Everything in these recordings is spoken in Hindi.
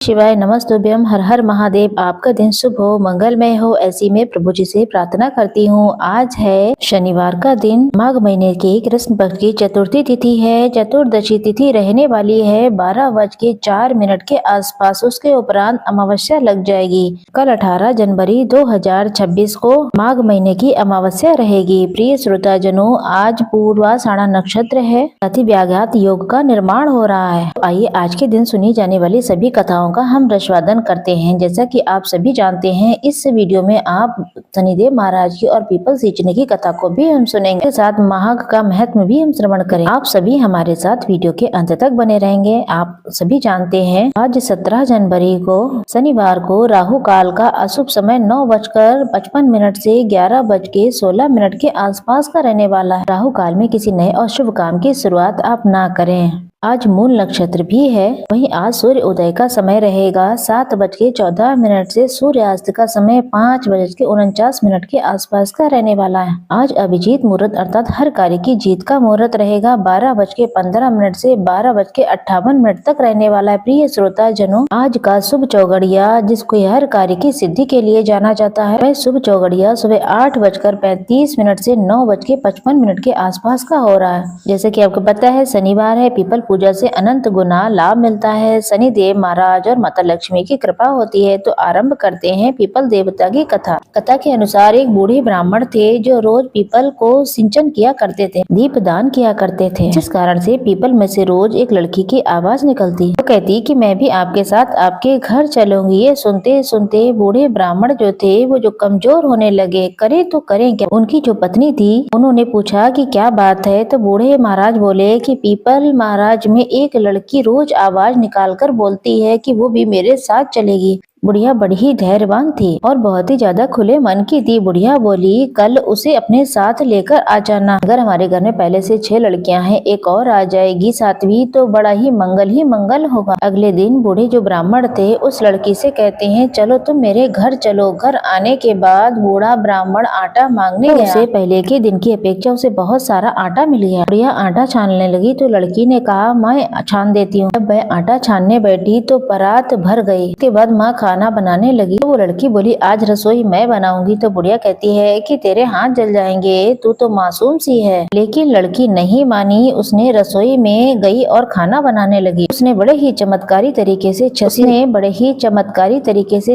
शिवाय नमस्तुभ्यम। हर हर महादेव। आपका दिन शुभ हो, मंगलमय हो, ऐसी मैं प्रभु जी से प्रार्थना करती हूँ। आज है शनिवार का दिन, माघ महीने की कृष्ण पक्ष की चतुर्थी तिथि है। चतुर्दशी तिथि रहने वाली है 12:04 के आसपास। उसके उपरांत अमावस्या लग जाएगी। कल 18 जनवरी 2026 को माघ महीने की अमावस्या रहेगी। प्रिय श्रोताजनों, आज पूर्वाषाढ़ा नक्षत्र है, अति व्याघात योग का निर्माण हो रहा है। आइए आज के दिन सुनी जाने वाली सभी कथाओं का हम रसवादन करते हैं। जैसा कि आप सभी जानते हैं, इस वीडियो में आप शनिदेव महाराज की और पीपल सींचने की कथा को भी हम सुनेंगे, के साथ माघ का महत्व भी हम श्रवण करें। आप सभी हमारे साथ वीडियो के अंत तक बने रहेंगे। आप सभी जानते हैं, आज 17 जनवरी को शनिवार को राहु काल का अशुभ समय 9:55 से 11:16 के आसपास का रहने वाला है। राहु काल में किसी नए और शुभ काम की शुरुआत आप ना करें। आज मूल नक्षत्र भी है। वहीं आज सूर्य उदय का समय रहेगा 7:14 से सूर्यास्त का समय 5:49 के आसपास का रहने वाला है। आज अभिजीत मुहूर्त अर्थात हर कार्य की जीत का मुहूर्त रहेगा 12:15 से 12:58 तक रहने वाला है। प्रिय श्रोता जनों, आज का शुभ चौगड़िया, जिसको हर कार्य की सिद्धि के लिए जाना जाता है, वह शुभ चौगड़िया सुबह 8:35 से 9:55 के आसपास का हो रहा है। जैसे कि आपको पता है, शनिवार है, पीपल पूजा से अनंत गुना लाभ मिलता है। शनि देव महाराज और माता लक्ष्मी की कृपा होती है। तो आरंभ करते हैं पीपल देवता की कथा। कथा के अनुसार एक बूढ़े ब्राह्मण थे जो रोज पीपल को सिंचन किया करते थे, दीप दान किया करते थे, जिस कारण से पीपल में से रोज एक लड़की की आवाज निकलती। वो कहती कि मैं भी आपके साथ आपके घर चलूंगी। ये सुनते सुनते बूढ़े ब्राह्मण जो थे वो जो कमजोर होने लगे। करे तो करें क्या। उनकी जो पत्नी थी, उन्होंने पूछा कि क्या बात है। तो बूढ़े महाराज बोले कि पीपल महाराज में एक लड़की रोज आवाज निकालकर बोलती है कि वो भी मेरे साथ चलेगी। बुढ़िया बड़ी ही धैर्यवान थी और बहुत ही ज्यादा खुले मन की थी। बुढ़िया बोली, कल उसे अपने साथ लेकर आ जाना। अगर हमारे घर में पहले से 6 लड़कियां हैं, एक और आ जाएगी 7वीं, तो बड़ा ही मंगल होगा। अगले दिन बूढ़े जो ब्राह्मण थे उस लड़की से कहते हैं, चलो तुम मेरे घर चलो। घर आने के बाद बूढ़ा ब्राह्मण आटा मांगने गया। उसे पहले के दिन की अपेक्षा उसे बहुत सारा आटा मिल गया। बुढ़िया आटा छानने लगी तो लड़की ने कहा, मैं छान देती हूँ। जब वह आटा छानने बैठी तो परात भर गई। उसके बाद माँ खाना बनाने लगी। तो वो लड़की बोली, आज रसोई मैं बनाऊंगी। तो बुढ़िया कहती है कि तेरे हाथ जल जाएंगे, तू तो मासूम सी है। लेकिन लड़की नहीं मानी। उसने रसोई में गई और खाना बनाने लगी। उसने बड़े ही चमत्कारी तरीके से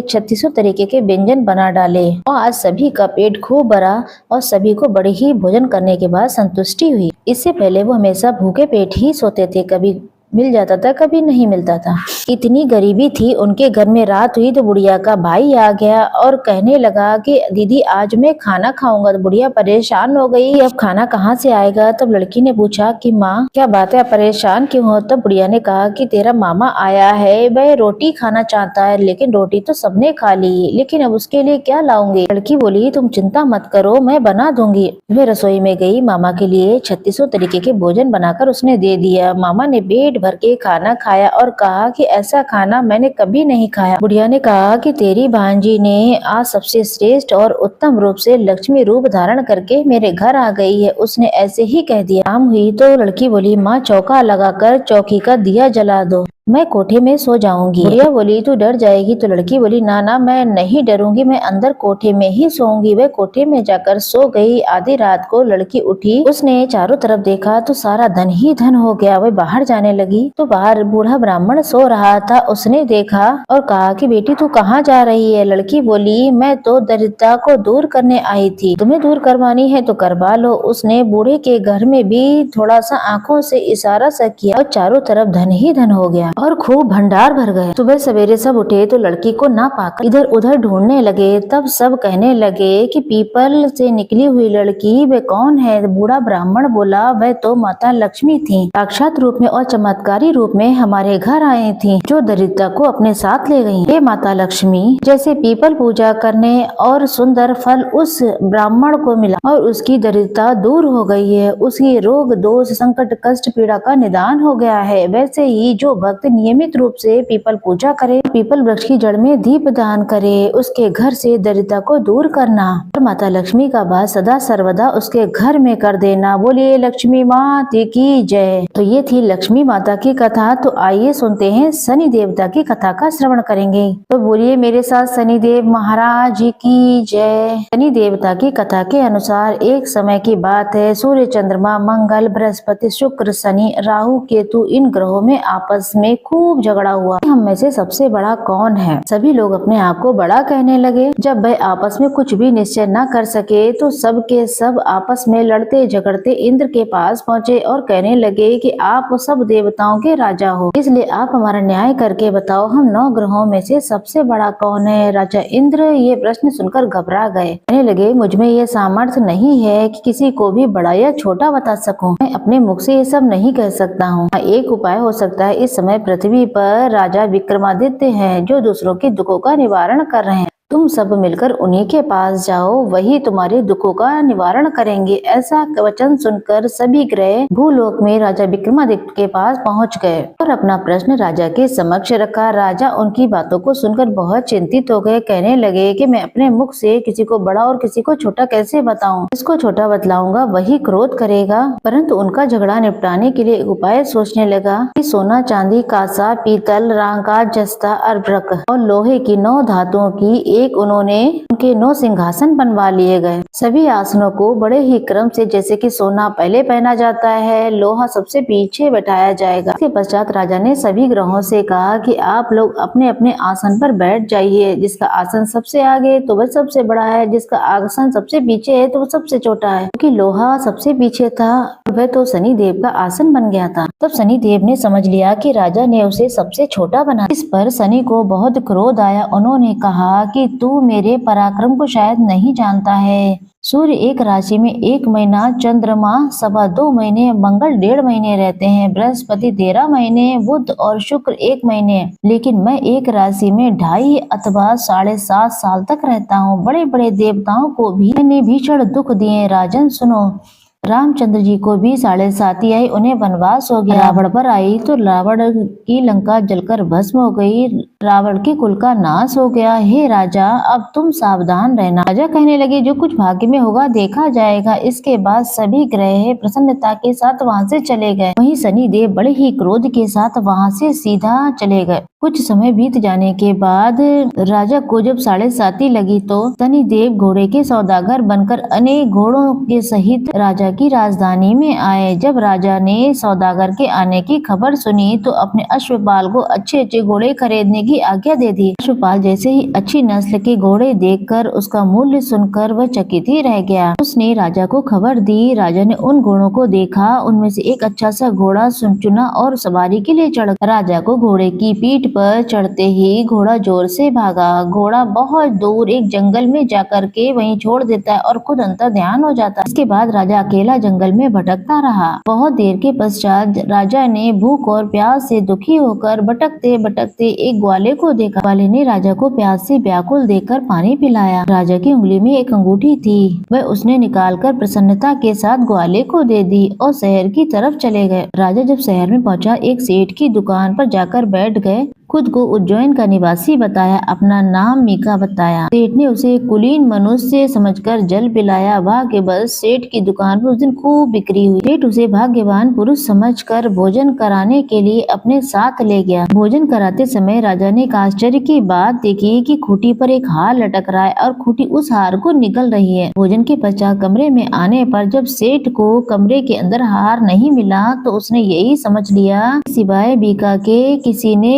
3600 तरीके के व्यंजन बना डाले और आज सभी का पेट खूब भरा और सभी को बड़े ही भोजन करने के बाद संतुष्टि हुई। इससे पहले वो हमेशा भूखे पेट ही सोते थे, कभी मिल जाता था कभी नहीं मिलता था। इतनी गरीबी थी उनके घर में। रात हुई तो बुढ़िया का भाई आ गया और कहने लगा कि दीदी आज मैं खाना खाऊंगा। तो बुढ़िया परेशान हो गई, अब खाना कहाँ से आएगा। तब लड़की ने पूछा कि माँ क्या बात है, परेशान क्यों हो। तब बुढ़िया ने कहा कि तेरा मामा आया है, वह रोटी खाना चाहता है, लेकिन रोटी तो सबने खा ली, लेकिन अब उसके लिए क्या लाऊंगी। लड़की बोली, तुम चिंता मत करो, मैं बना दूंगी। वह रसोई में गई, मामा के लिए 3600 तरीके के भोजन बनाकर उसने दे दिया। मामा ने पेट भर के खाना खाया और कहा कि ऐसा खाना मैंने कभी नहीं खाया। बुढ़िया ने कहा कि तेरी भांजी ने आज सबसे श्रेष्ठ और उत्तम रूप से लक्ष्मी रूप धारण करके मेरे घर आ गई है। उसने ऐसे ही कह दिया। शाम हुई तो लड़की बोली, माँ चौका लगाकर चौकी का दिया जला दो, मैं कोठे में सो जाऊंगी। बुढ़िया बोली, तू डर जाएगी। तो लड़की बोली, ना ना मैं नहीं डरूंगी, मैं अंदर कोठे में ही सोऊंगी। वह कोठे में जाकर सो गई। आधी रात को लड़की उठी, उसने चारों तरफ देखा तो सारा धन ही धन हो गया। वह बाहर जाने लगी तो बाहर बूढ़ा ब्राह्मण सो रहा था। उसने देखा और कहा कि बेटी तू कहाँ जा रही है। लड़की बोली, मैं तो दरिद्रता को दूर करने आई थी, तुम्हें दूर करवानी है तो करवा लो। उसने बूढ़े के घर में भी थोड़ा सा आंखों से इशारा सा किया और चारों तरफ धन ही धन हो गया और खूब भंडार भर गए। सुबह सवेरे सब उठे तो लड़की को ना पाकर इधर उधर ढूंढने लगे। तब सब कहने लगे कि पीपल से निकली हुई लड़की वे कौन है। बूढ़ा ब्राह्मण बोला, वह तो माता लक्ष्मी थी, साक्षात रूप में और चमत्कारी रूप में हमारे घर आई थी, जो दरिद्रता को अपने साथ ले गई। हे माता लक्ष्मी, जैसे पीपल पूजा करने और सुंदर फल उस ब्राह्मण को मिला और उसकी दरिद्रता दूर हो गई है, उसकी रोग दोष संकट कष्ट पीड़ा का निदान हो गया है, वैसे ही जो भक्त वक्त नियमित रूप से पीपल पूजा करे, पीपल वृक्ष की जड़ में दीप दान करे, उसके घर से दरिद्रता को दूर करना और माता लक्ष्मी का वास सदा सर्वदा उसके घर में कर देना। बोलिए लक्ष्मी माता की जय। तो ये थी लक्ष्मी माता की कथा। तो आइए सुनते हैं शनि देवता की कथा का श्रवण करेंगे। तो बोलिए मेरे साथ शनि देव महाराज की जय। शनि देवता की कथा के अनुसार एक समय की बात है, सूर्य, चंद्रमा, मंगल, बृहस्पति, शुक्र, शनि, राहु, केतु इन ग्रहों में आपस में खूब झगड़ा हुआ। हम में से सबसे बड़ा कौन है? सभी लोग अपने आप को बड़ा कहने लगे। जब वह आपस में कुछ भी निश्चय न कर सके तो सब के सब आपस में लड़ते झगड़ते इंद्र के पास पहुँचे और कहने लगे कि आप सब देवताओं के राजा हो, इसलिए आप हमारा न्याय करके बताओ, हम 9 ग्रहों में से सबसे बड़ा कौन है? राजा इंद्र ये प्रश्न सुनकर घबरा गए। कहने लगे मुझ में ये सामर्थ्य नहीं है कि किसी को भी बड़ा या छोटा बता सकूं। मैं अपने मुख से ये सब नहीं कह सकता हूँ। एक उपाय हो सकता है। इस समय पृथ्वी पर राजा विक्रमादित्य हैं जो दूसरों के दुखों का निवारण कर रहे हैं। तुम सब मिलकर उन्हीं के पास जाओ, वही तुम्हारे दुखों का निवारण करेंगे। ऐसा वचन सुनकर सभी ग्रह भूलोक में राजा विक्रमादित्य के पास पहुंच गए और अपना प्रश्न राजा के समक्ष रखा। राजा उनकी बातों को सुनकर बहुत चिंतित हो गए। कहने लगे कि मैं अपने मुख से किसी को बड़ा और किसी को छोटा कैसे बताऊं? जिसको छोटा बतलाऊंगा वही क्रोध करेगा। परंतु उनका झगड़ा निपटाने के लिए एक उपाय सोचने लगा कि सोना, चांदी, कांसा, पीतल, रांका, जस्ता, अर्भक और लोहे की 9 धातुओं की एक उन्होंने उनके 9 सिंहासन बनवा लिए गए। सभी आसनों को बड़े ही क्रम से, जैसे कि सोना पहले पहना जाता है, लोहा सबसे पीछे बैठाया जाएगा। इसके पश्चात राजा ने सभी ग्रहों से कहा कि आप लोग अपने अपने आसन पर बैठ जाइए। जिसका आसन सबसे आगे तो वह सबसे बड़ा है, जिसका आसन सबसे पीछे है तो वह सबसे छोटा है। क्योंकि लोहा सबसे पीछे था, वह तो शनि देव का आसन बन गया था। तब शनि देव ने समझ लिया कि राजा ने उसे सबसे छोटा बना। इस पर शनि को बहुत क्रोध आया। उन्होंने कहा कि तू मेरे पराक्रम को शायद नहीं जानता है। सूर्य एक राशि में 1 महीना, चंद्रमा 2.25 महीने, मंगल 1.5 महीने रहते हैं, बृहस्पति 13 महीने, बुध और शुक्र 1 महीने, लेकिन मैं एक राशि में 2.5 अथवा 7.5 साल तक रहता हूँ। बड़े बड़े देवताओं को भी मैंने भीषण दुख दिए। राजन सुनो, रामचंद्र जी को भी 7.5 ही आई, उन्हें वनवास हो गया। रावण पर आई तो रावण की लंका जलकर भस्म हो गई, रावण के कुल का नाश हो गया। हे राजा, अब तुम सावधान रहना। राजा कहने लगे जो कुछ भाग्य में होगा देखा जाएगा। इसके बाद सभी ग्रह प्रसन्नता के साथ वहां से चले गए। वहीं शनि देव बड़े ही क्रोध के साथ वहां से सीधा चले गए। कुछ समय बीत जाने के बाद राजा को जब 7.5 लगी तो शनि देव घोड़े के सौदागर बनकर अनेक घोड़ों के सहित राजा की राजधानी में आए। जब राजा ने सौदागर के आने की खबर सुनी तो अपने अश्वपाल को अच्छे अच्छे घोड़े खरीदने की आज्ञा दे दी। अश्वपाल जैसे ही अच्छी नस्ल के घोड़े देखकर उसका मूल्य सुनकर वह चकित ही रह गया। उसने राजा को खबर दी। राजा ने उन घोड़ों को देखा, उनमें से एक अच्छा सा घोड़ा चुना और सवारी के लिए चढ़। राजा को घोड़े की पीठ पर चढ़ते ही घोड़ा जोर से भागा। घोड़ा बहुत दूर एक जंगल में जाकर के वहीं छोड़ देता है और खुद अंतर ध्यान हो जाता है। इसके बाद राजा अकेला जंगल में भटकता रहा। बहुत देर के पश्चात राजा ने भूख और प्यास से दुखी होकर भटकते भटकते एक ग्वाले को देखा। ग्वाले ने राजा को प्यास से व्याकुल देखकर पानी पिलाया। राजा की उंगली में एक अंगूठी थी, वह उसने निकालकर प्रसन्नता के साथ ग्वाले को दे दी और शहर की तरफ चले गए। राजा जब शहर में पहुंचा, एक सेठ की दुकान पर जाकर बैठ गए। खुद को उज्जैन का निवासी बताया, अपना नाम मीका बताया। सेठ ने उसे कुलीन मनुष्य समझकर जल पिलाया। भाग्यवश सेठ की दुकान पर उस दिन खूब बिक्री हुई। सेठ उसे भाग्यवान पुरुष समझकर भोजन कराने के लिए अपने साथ ले गया। भोजन कराते समय राजा ने एक आश्चर्य की बात देखी कि खूंटी पर एक हार लटक रहा है और खूंटी उस हार को निगल रही है। भोजन के पश्चात कमरे में आने पर जब सेठ को कमरे के अंदर हार नहीं मिला तो उसने यही समझ लिया सिवाय बीका के किसी ने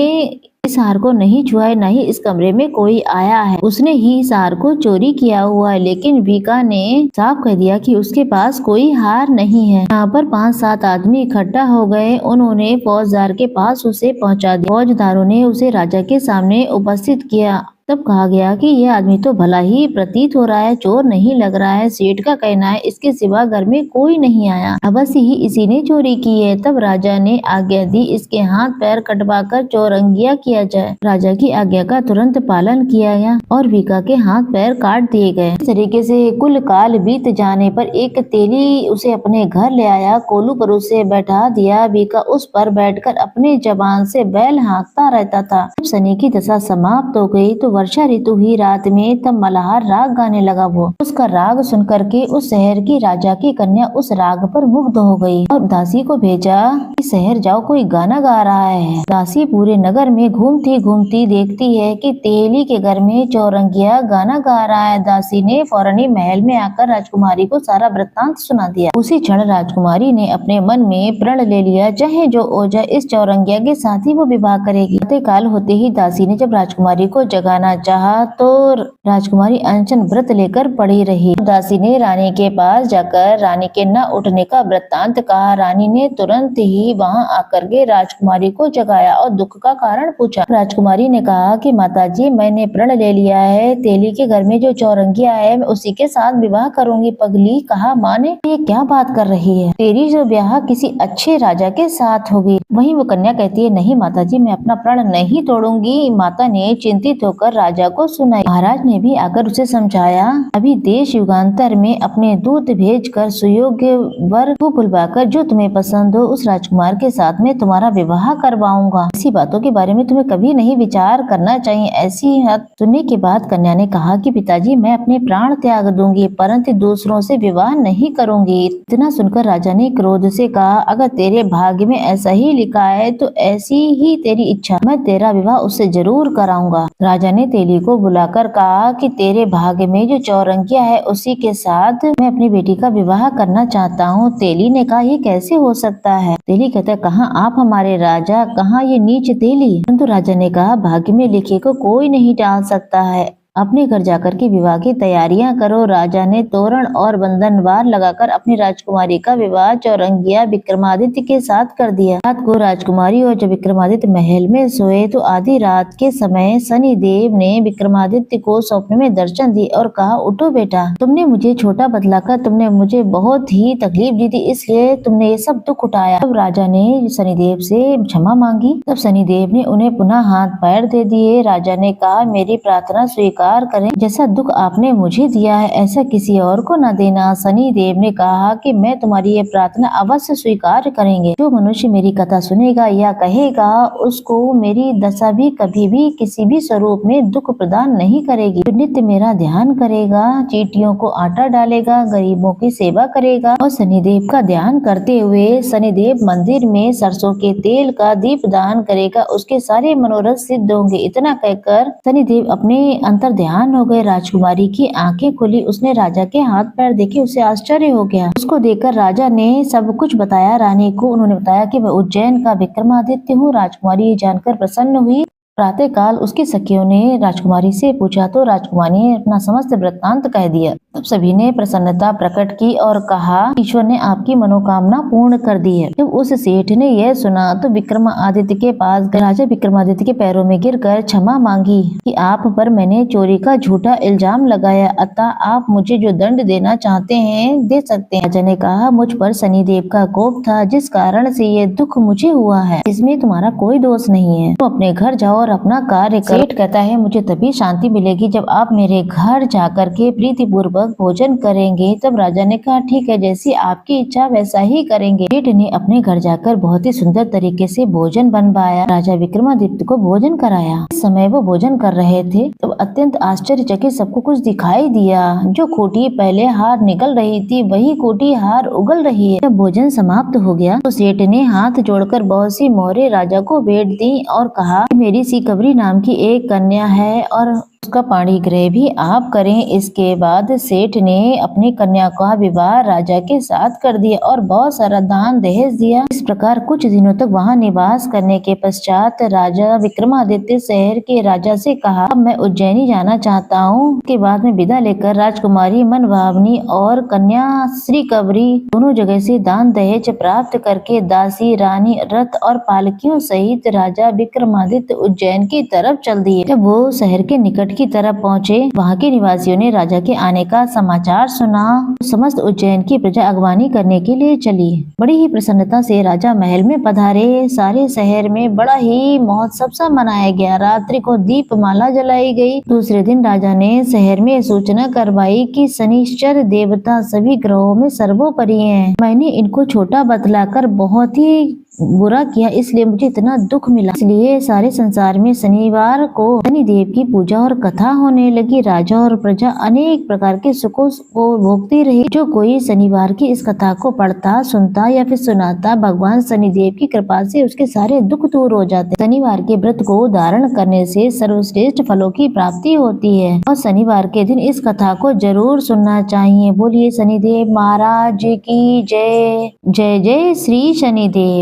इस हार को नहीं छुआ है, न ही इस कमरे में कोई आया है। उसने ही इस हार को चोरी किया हुआ है। लेकिन बीका ने साफ कह दिया कि उसके पास कोई हार नहीं है। यहाँ पर 5-7 आदमी इकट्ठा हो गए। उन्होंने फौजदार के पास उसे पहुंचा दिया। फौजदारों ने उसे राजा के सामने उपस्थित किया तब कहा गया कि यह आदमी तो भला ही प्रतीत हो रहा है, चोर नहीं लग रहा है। सेठ का कहना है इसके सिवा घर में कोई नहीं आया, अवश्य ही इसी ने चोरी की है। तब राजा ने आज्ञा दी इसके हाथ पैर कटवाकर चौरंगिया किया जाए। राजा की आज्ञा का तुरंत पालन किया गया और बीका के हाथ पैर काट दिए गए। इस तरीके से कुल काल बीत जाने पर एक तेली उसे अपने घर ले आया, कोलू पर उसे बैठा दिया। बीका उस पर बैठकर अपने जबान से बैल हाँकता रहता था। जब शनि की दशा समाप्त हो गई तो वर्षा ऋतु हुई रात में, तब मल्हार राग गाने लगा। वो उसका राग सुनकर के उस शहर की राजा की कन्या उस राग पर मुग्ध हो गई और दासी को भेजा कि शहर जाओ, कोई गाना गा रहा है। दासी पूरे नगर में घूमती घूमती देखती है कि तेली के घर में चौरंगिया गाना गा रहा है। दासी ने फौरन ही महल में आकर राजकुमारी को सारा वृत्तांत सुना दिया। उसी क्षण राजकुमारी ने अपने मन में प्रण ले लिया, चाहे जो हो जाए इस चौरंगिया के साथ ही वो विवाह करेगी। काल होते ही दासी ने जब राजकुमारी को जगाना चाहा तो राजकुमारी अनशन व्रत लेकर पड़ी रही। दासी ने रानी के पास जाकर रानी के न उठने का वृत्तांत कहा। रानी ने तुरंत ही वहां आकर के राजकुमारी को जगाया और दुख का कारण पूछा। राजकुमारी ने कहा कि माताजी, मैंने प्रण ले लिया है, तेली के घर में जो चौरंगिया है मैं उसी के साथ विवाह करूंगी। पगली कहा, माँ ने ये क्या बात कर रही है, तेरी जो ब्याह किसी अच्छे राजा के साथ होगी। वहीं वो कन्या कहती है, नहीं माताजी, मैं अपना प्रण नहीं तोड़ूंगी। माता ने चिंतित होकर राजा को सुनाई। महाराज ने भी आकर उसे समझाया, अभी देश युगांतर में अपने दूत भेजकर सुयोग्य वर को बुलवाकर जो तुम्हें पसंद हो उस राजकुमार के साथ में तुम्हारा विवाह करवाऊंगा। ऐसी बातों के बारे में तुम्हें कभी नहीं विचार करना चाहिए। ऐसी बात सुनने के बाद कन्या ने कहा कि पिताजी, मैं अपने प्राण त्याग दूंगी परंतु दूसरों से विवाह नहीं करूंगी। इतना सुनकर राजा ने क्रोध से कहा, अगर तेरे भाग्य में ऐसा ही लिखा है तो ऐसी ही तेरी इच्छा, मैं तेरा विवाह उससे जरूर कराऊंगा। राजा ने तेली को बुलाकर कहा कि तेरे भाग्य में जो चौरंगिया है उसी के साथ मैं अपनी बेटी का विवाह करना चाहता हूँ। तेली ने कहा, ये कैसे हो सकता है। तेली कहता, कहाँ आप हमारे राजा, कहाँ ये नीच तेली। परंतु राजा ने कहा, भाग्य में लिखे को कोई नहीं टाल सकता है, अपने घर जाकर के विवाह की तैयारियां करो। राजा ने तोरण और बंधनवार लगाकर अपनी राजकुमारी का विवाह चौरंगिया विक्रमादित्य के साथ कर दिया। रात को राजकुमारी और जब विक्रमादित्य महल में सोए तो आधी रात के समय शनिदेव ने विक्रमादित्य को स्वप्न में दर्शन दिए और कहा, उठो बेटा, तुमने मुझे छोटा बतलाकर तुमने मुझे बहुत ही तकलीफ दी थी, इसलिए तुमने ये सब दुख उठाया। तब राजा ने शनिदेव से क्षमा मांगी। तब शनिदेव ने उन्हें पुनः हाथ पैर दे दिए। राजा ने कहा, मेरी प्रार्थना स्वीकार करें, जैसा दुख आपने मुझे दिया है ऐसा किसी और को न देना। शनि देव ने कहा कि मैं तुम्हारी ये प्रार्थना अवश्य स्वीकार करेंगे। जो मनुष्य मेरी कथा सुनेगा या कहेगा उसको मेरी दशा भी कभी भी किसी भी स्वरूप में दुख प्रदान नहीं करेगी। जो नित्य मेरा ध्यान करेगा, चींटियों को आटा डालेगा, गरीबों की सेवा करेगा और शनिदेव का ध्यान करते हुए शनिदेव मंदिर में सरसों के तेल का दीप दान करेगा, उसके सारे मनोरथ सिद्ध होंगे। इतना कहकर शनिदेव अपने अंतर ध्यान हो गए। राजकुमारी की आंखें खुली, उसने राजा के हाथ पैर देखे, उसे आश्चर्य हो गया। उसको देखकर राजा ने सब कुछ बताया रानी को। उन्होंने बताया कि मैं उज्जैन का विक्रमादित्य हूँ। राजकुमारी ये जानकर प्रसन्न हुई। प्रातः काल उसकी सखियों ने राजकुमारी से पूछा तो राजकुमारी ने अपना समस्त वृत्तांत कह दिया। तब सभी ने प्रसन्नता प्रकट की और कहा, ईश्वर ने आपकी मनोकामना पूर्ण कर दी है। जब उस सेठ ने यह सुना तो विक्रमादित्य के पास राजा विक्रमादित्य के पैरों में गिरकर क्षमा मांगी कि आप पर मैंने चोरी का झूठा इल्जाम लगाया, अतः आप मुझे जो दंड देना चाहते हैं दे सकते हैं। राजा ने कहा, मुझ पर शनिदेव का कोप था जिस कारण से ये दुख मुझे हुआ है, इसमें तुम्हारा कोई दोष नहीं है। तुम अपने घर जाओ और अपना कार्य करो। सेठ कहता है, मुझे तभी शांति मिलेगी जब आप मेरे घर जाकर के प्रीति पूर्वक भोजन करेंगे। तब राजा ने कहा, ठीक है, जैसी आपकी इच्छा वैसा ही करेंगे। सेठ ने अपने घर जाकर बहुत ही सुंदर तरीके से भोजन बनवाया, राजा विक्रमादित्य को भोजन कराया। इस समय वो भोजन कर रहे थे तो अत्यंत आश्चर्यचकित सबको कुछ दिखाई दिया। जो खूंटी पहले हार निकल रही थी वही खूंटी हार उगल रही है। जब भोजन समाप्त हो गया तो सेठ ने हाथ जोड़कर बहुत सी मोहरें राजा को भेंट दी और कहा, मेरी कबरी नाम की एक कन्या है और उसका पाणी ग्रह भी आप करें। इसके बाद सेठ ने अपनी कन्या का विवाह राजा के साथ कर दिया और बहुत सारा दान दहेज दिया। इस प्रकार कुछ दिनों तक वहां निवास करने के पश्चात राजा विक्रमादित्य शहर के राजा से कहा, अब मैं उज्जैनी जाना चाहता हूँ। के बाद में विदा लेकर राजकुमारी मनभावनी और कन्या श्री कबरी दोनों जगह से दान दहेज प्राप्त करके दासी, रानी, रथ और पालकियों सहित राजा विक्रमादित्य उज्जैन की तरफ चल दिए। जब वो शहर के निकट की तरफ पहुँचे। वहाँ के निवासियों ने राजा के आने का समाचार सुना। समस्त उज्जैन की प्रजा अगवानी करने के लिए चली। बड़ी ही प्रसन्नता से राजा महल में पधारे। सारे शहर में बड़ा ही महोत्सव सा मनाया गया। रात्रि को दीपमाला जलाई गई। दूसरे दिन राजा ने शहर में सूचना करवाई कि शनिश्चर देवता सभी ग्रहों में सर्वोपरि हैं। मैंने इनको छोटा बतलाकर बहुत ही बुरा किया, इसलिए मुझे इतना दुख मिला। इसलिए सारे संसार में शनिवार को शनिदेव की पूजा और कथा होने लगी। राजा और प्रजा अनेक प्रकार के सुखों को भोगती रही। जो कोई शनिवार की इस कथा को पढ़ता, सुनता या फिर सुनाता, भगवान शनिदेव की कृपा से उसके सारे दुख दूर हो जाते। शनिवार के व्रत को धारण करने से सर्वश्रेष्ठ फलों की प्राप्ति होती है और शनिवार के दिन इस कथा को जरूर सुनना चाहिए। बोलिए शनिदेव महाराज की जय। जय जय श्री शनिदेव।